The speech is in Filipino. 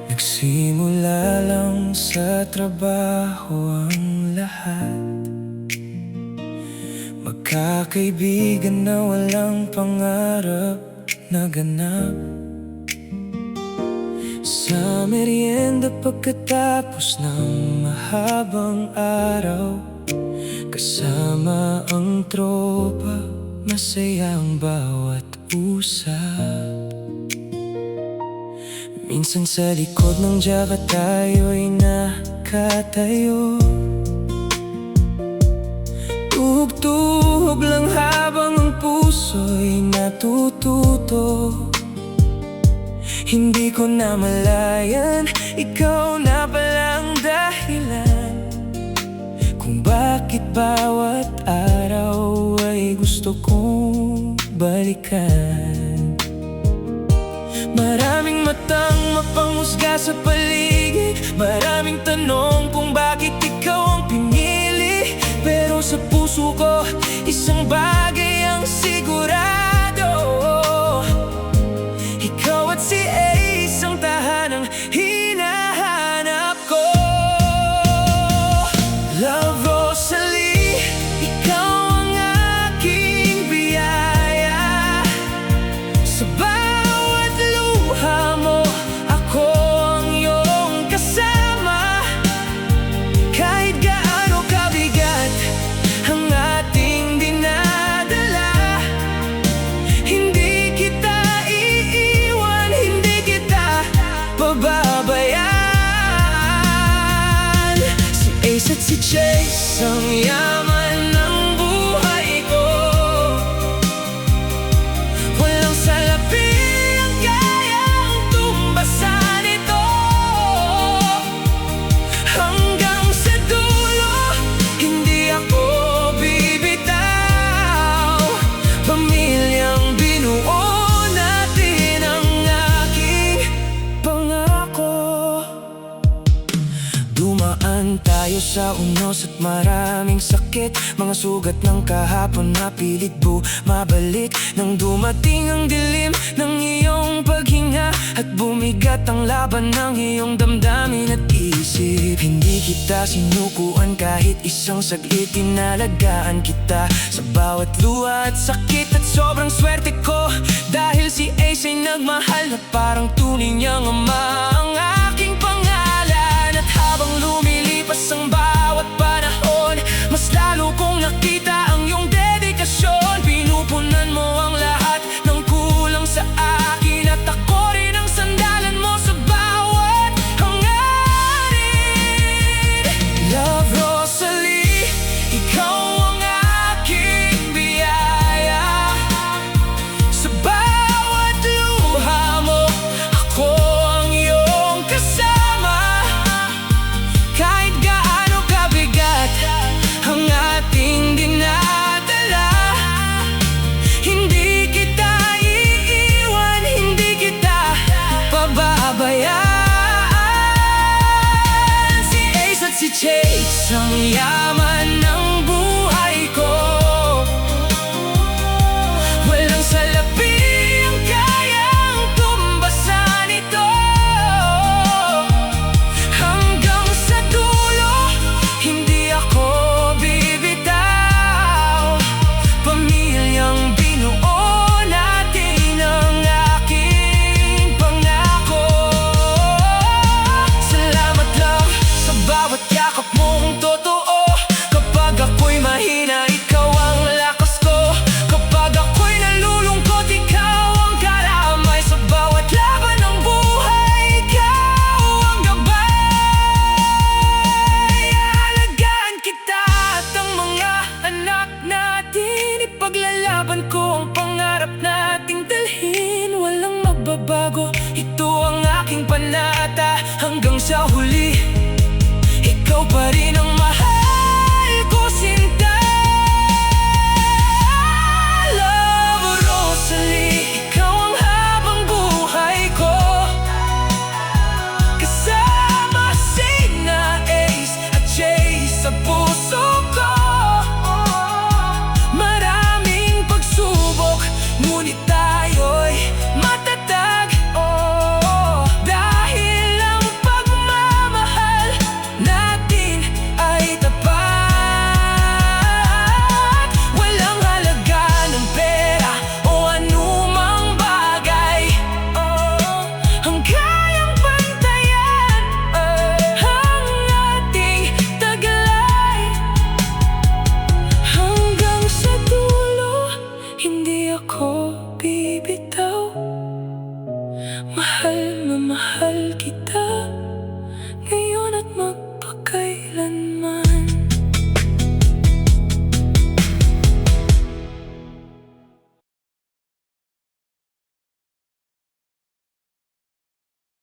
Nagsimula lang sa trabaho ang lahat, magkakaibigan na walang pangarap na ganap. Sa merienda pagkatapos ng mahabang araw, kasama ang tropa, masaya ang bawat usap. Minsan sa likod ng dyaka tayo'y nakatayo, tuhog-tuhog lang habang ang puso'y natututo. Hindi ko namalayan, ikaw na pala ang dahilan kung bakit bawat araw ay gusto kong balikan. Maraming matang mapanghusga sa paligid, maraming tanong kung bakit ikaw ang pinili. Pero sa puso ko, isang bagay ang sigurado: ikaw at si Ace ang tahanang hinahanap ko. Love Rosalie, ikaw ang aking biyaya. Sa bawat luha mo, ako ang iyong kasama. Kahit gaano kabigat ang ating dinadala, hindi kita iiwan, hindi kita pababayaan. Si Ace at si Chase ang yaman ng buhay ko. Walang salapi ang kayang tumbasan ito. Hanggang sa dulo, hindi ako bibitaw. Pamilyang binuo natin ang aking pangako. Dumaan tayo sa unos at maraming sakit, mga sugat ng kahapon na pilit bumabalik. Nang dumating ang dilim ng iyong paghinga at bumigat ang laban ng iyong damdamin at isip, hindi kita sinukuan kahit isang saglit. Inalagaan kita sa bawat luha at sakit, at sobrang swerte ko dahil si Ace ay nagmahal na parang tunay niyang ama ang aking pangalan. At habang lumilipas ang bawat panahon, mas lalo kong nakita ang iyong dedikasyon. Pinupunan mo ang lahat ng kulang sa akin, at ako rin ang sandalan mo sa bawat hangarin. Love Rosalie, ikaw ang aking biyaya. Sa bawat luha mo, ako ang iyong kasama. Kahit gaano kabigat ang ating dinadala, hindi kita iiwan, hindi kita pababayaan. Si Ace at si Chase ang yaman